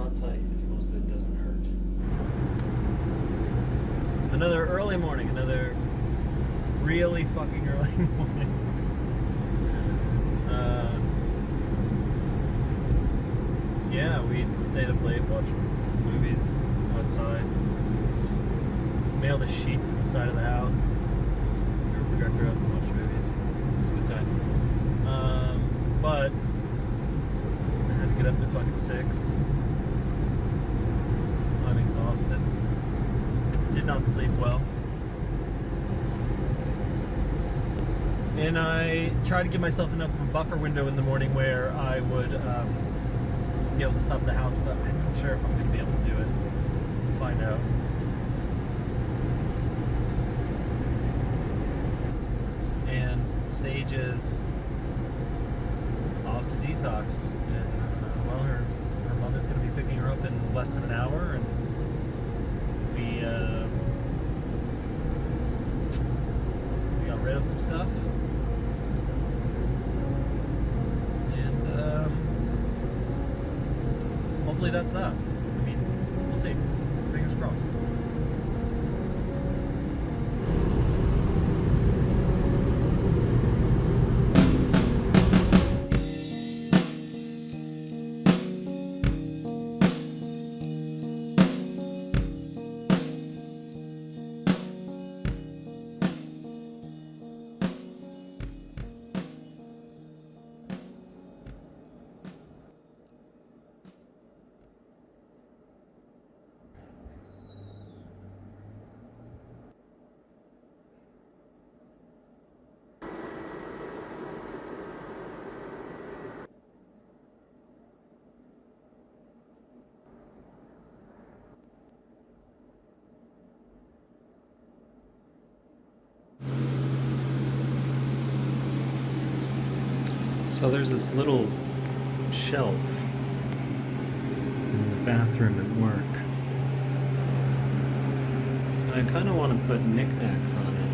not tight if most of it doesn't hurt. Another early morning, another really fucking early morning. Yeah, we stayed up late, watched movies outside, nailed a sheet to the side of the house, threw a projector up and watched movies. It was a good time. But I had to get up at fucking 6. I'm exhausted. Did not sleep well. And I tried to give myself enough of a buffer window in the morning where I would be able to stop the house, but I'm not sure if I'm going to be able to do it. We'll find out. And Sage is off to detox. And, well, her mother's going to be picking her up in less than an hour, and we got rid of some stuff. Hopefully that's that. I mean, we'll see. Fingers crossed. So there's this little shelf in the bathroom at work. And I kind of want to put knickknacks on it.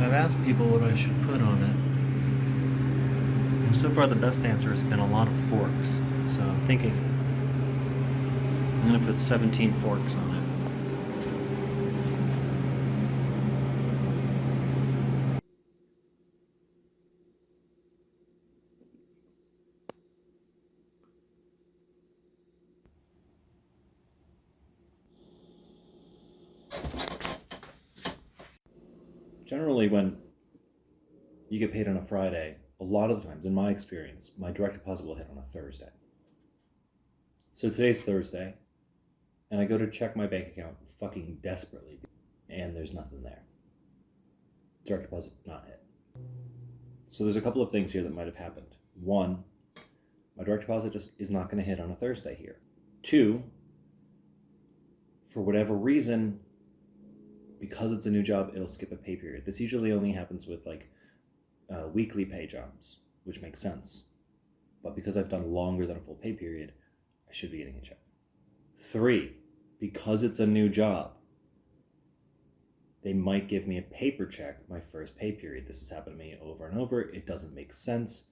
I've asked people what I should put on it. And so far the best answer has been a lot of forks. So I'm thinking I'm going to put 17 forks on it. Generally, when you get paid on a Friday, a lot of the times, in my experience, my direct deposit will hit on a Thursday. So today's Thursday, and I go to check my bank account fucking desperately, and there's nothing there. Direct deposit not hit. So there's a couple of things here that might have happened. One, my direct deposit just is not going to hit on a Thursday here. Two, for whatever reason, because it's a new job, it'll skip a pay period. This usually only happens with like weekly pay jobs, which makes sense. But because I've done longer than a full pay period, I should be getting a check. 3, because it's a new job, they might give me a paper check my first pay period. This has happened to me over and over. It doesn't make sense.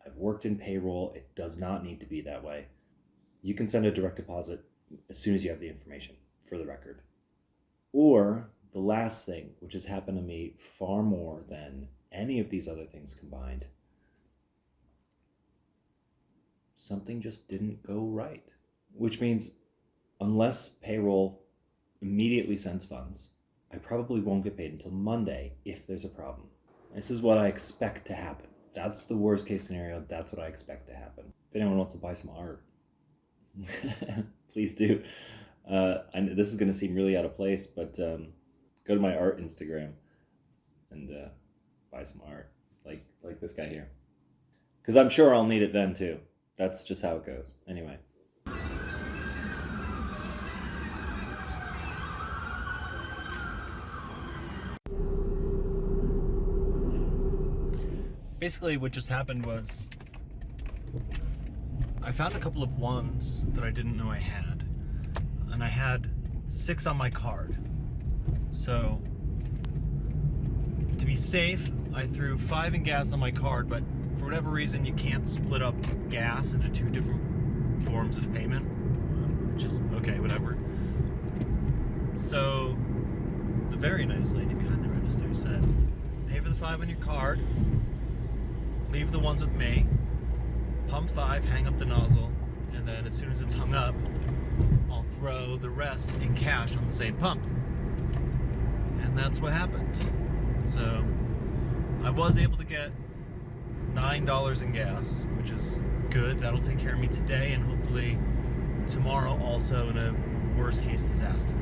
I've worked in payroll. It does not need to be that way. You can send a direct deposit as soon as you have the information, for the record. Or the last thing, which has happened to me far more than any of these other things combined, something just didn't go right. Which means unless payroll immediately sends funds, I probably won't get paid until Monday if there's a problem. This is what I expect to happen. That's the worst case scenario. That's what I expect to happen. If anyone wants to buy some art, please do. And this is going to seem really out of place, but go to my art Instagram and buy some art, like this guy here. Because I'm sure I'll need it then too. That's just how it goes. Anyway. Basically what just happened was I found a couple of ones that I didn't know I had. And I had 6 on my card. So to be safe, I threw 5 in gas on my card, but for whatever reason you can't split up gas into 2 different forms of payment, which is okay, whatever. So the very nice lady behind the register said, pay for the 5 on your card, leave the ones with me, pump 5, hang up the nozzle, and then as soon as it's hung up, I'll throw the rest in cash on the same pump. And that's what happened. So I was able to get $9 in gas, which is good. That'll take care of me today and hopefully tomorrow also in a worst case disaster.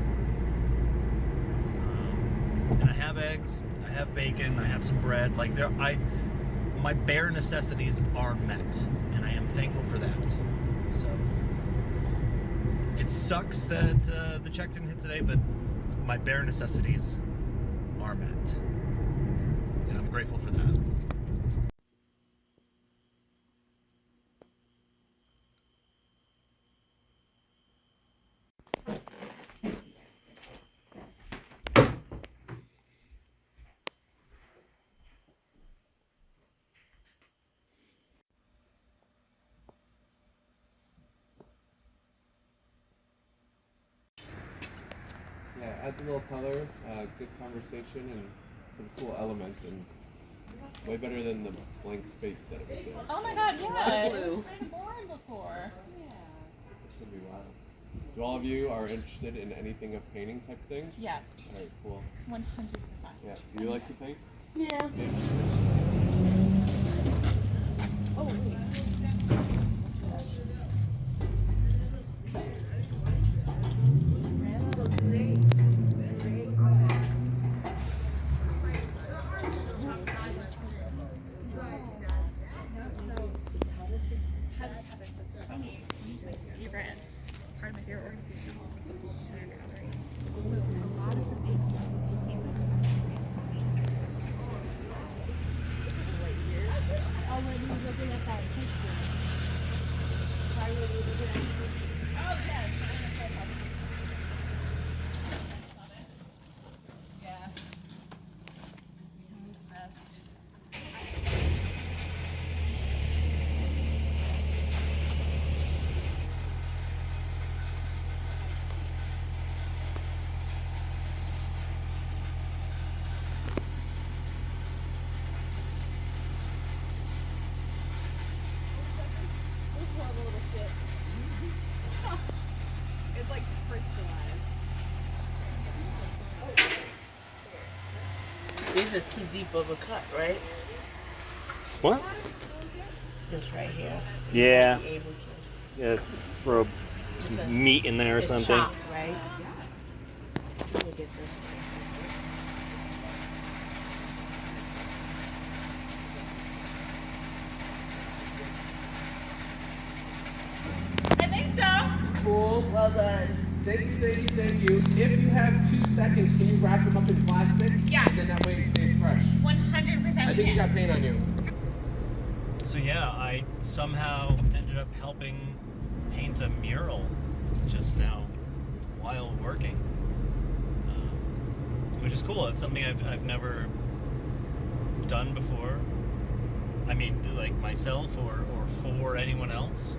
And I have eggs, I have bacon, I have some bread. Like my bare necessities are met, and I am thankful for that. So it sucks that the check didn't hit today, but my bare necessities are met, and I'm grateful for that. Yeah, adds a little color, good conversation, and some cool elements, and way better than the blank space that it was in. Oh my god, yeah. It was kind of boring before. This should be wild. Do all of you are interested in anything of painting type things? Yes. Alright, cool. 100%. Yeah. Do you like to paint? Yeah. Oh, wait. Your brand. Part of my favorite organization. A lot of the paintings you see already looking at that picture. Why were we looking at the picture? Oh, yes. Yeah. Tony's the best. This horrible little shit. It's like crystallized. This is too deep of a cut, right? What? This right here. Yeah. Be able to. Yeah, throw some meat in there or It's something. chopped, right? Let me get this. I think so. Cool. Well done. Thank you, thank you, thank you. If you have 2 seconds, can you wrap them up in plastic? Yes. And then that way it stays fresh. 100% I think you got paint on you. So yeah, I somehow ended up helping paint a mural just now while working, which is cool. It's something I've never done before. I mean, like myself or for anyone else.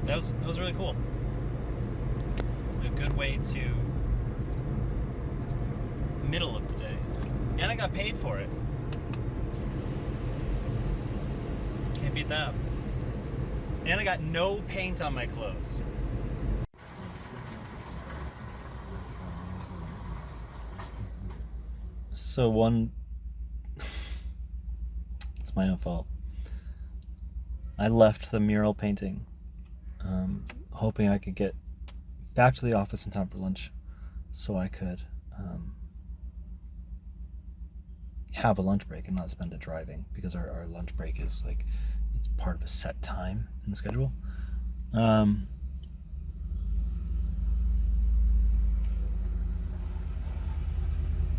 That was really cool. A good way to middle of the day, and I got paid for it. Can't beat that. And I got no paint on my clothes. So it's my own fault. I left the mural painting, hoping I could get back to the office in time for lunch, so I could have a lunch break and not spend it driving, because our lunch break is like, it's part of a set time in the schedule. And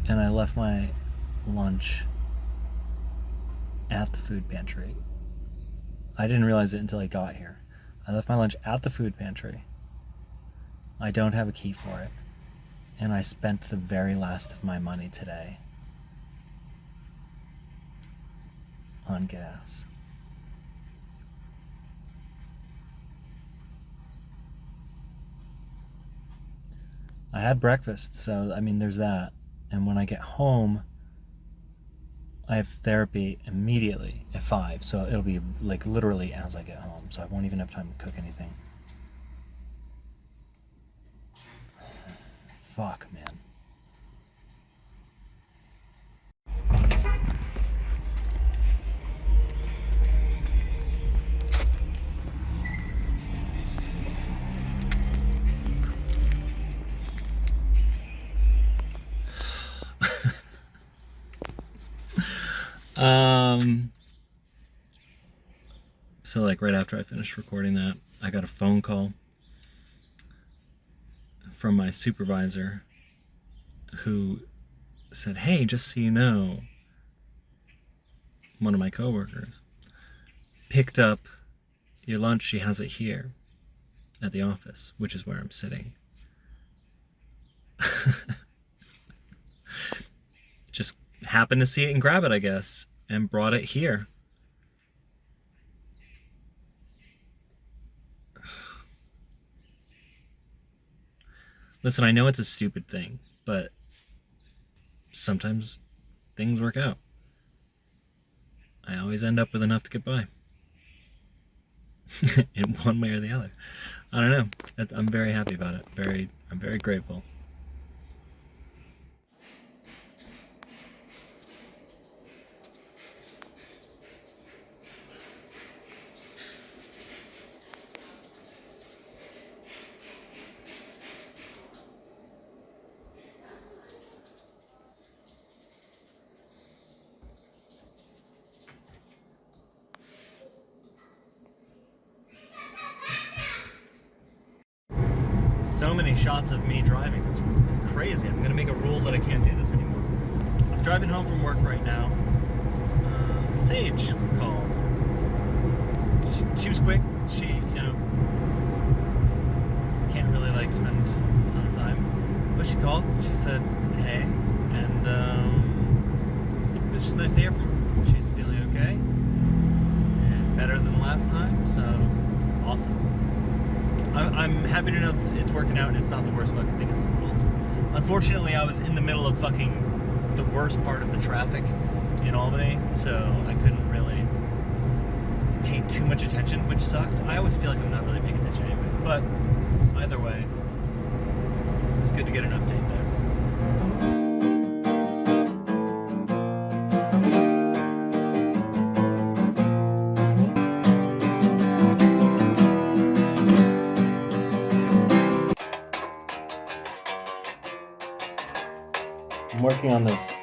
I left my lunch at the food pantry. I didn't realize it until I got here. I left my lunch at the food pantry. I don't have a key for it. And I spent the very last of my money today on gas. I had breakfast, so I mean, there's that. And when I get home, I have therapy immediately at 5, so it'll be like literally as I get home, so I won't even have time to cook anything. Fuck, man. So like right after I finished recording that, I got a phone call from my supervisor who said, "Hey, just so you know, one of my coworkers picked up your lunch. She has it here at the office, which is where I'm sitting." Just happened to see it and grab it, I guess, and brought it here. Listen, I know it's a stupid thing, but sometimes things work out. I always end up with enough to get by. In one way or the other. I don't know. I'm very happy about it. I'm very grateful. So many shots of me driving. It's crazy. I'm gonna make a rule that I can't do this anymore. I'm driving home from work right now. Sage called. She was quick. She, can't really like spend a ton of time, but she called. She said, "Hey," and it was just nice to hear from her. She's feeling okay and better than last time. So awesome. I'm happy to know it's working out and it's not the worst fucking thing in the world. Unfortunately, I was in the middle of fucking the worst part of the traffic in Albany, so I couldn't really pay too much attention, which sucked. I always feel like I'm not really paying attention anyway, but either way, it's good to get an update there. I'm working on this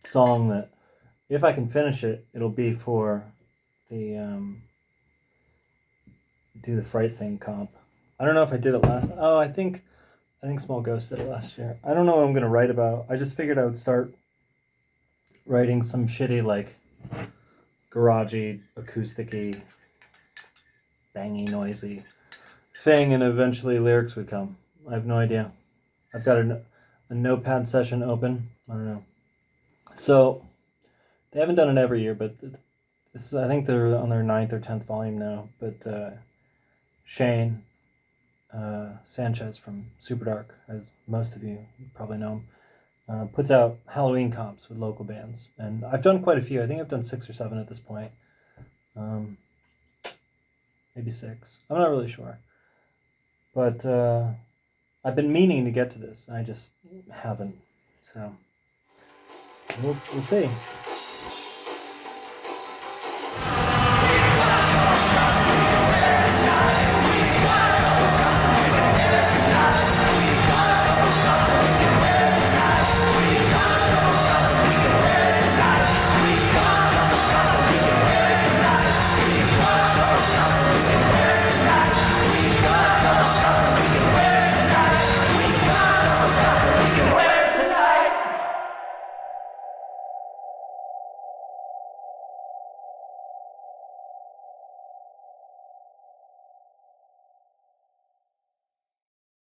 song that, if I can finish it, it'll be for the Do the Fright Thing comp. I don't know if I did it last. Oh, I think Small Ghost did it last year. I don't know what I'm gonna write about. I just figured I would start writing some shitty, like, garagey, acoustic-y, bangy, noisy thing, and eventually lyrics would come. I have no idea. I've got a notepad session open. I don't know. So they haven't done it every year, but this is, I think they're on their 9th or 10th volume now. But Shane Sanchez from Superdark, as most of you probably know him, puts out Halloween comps with local bands, and I've done quite a few. I think I've done 6 or 7 at this point. Maybe 6. I'm not really sure. But I've been meaning to get to this. I just haven't. So we'll see.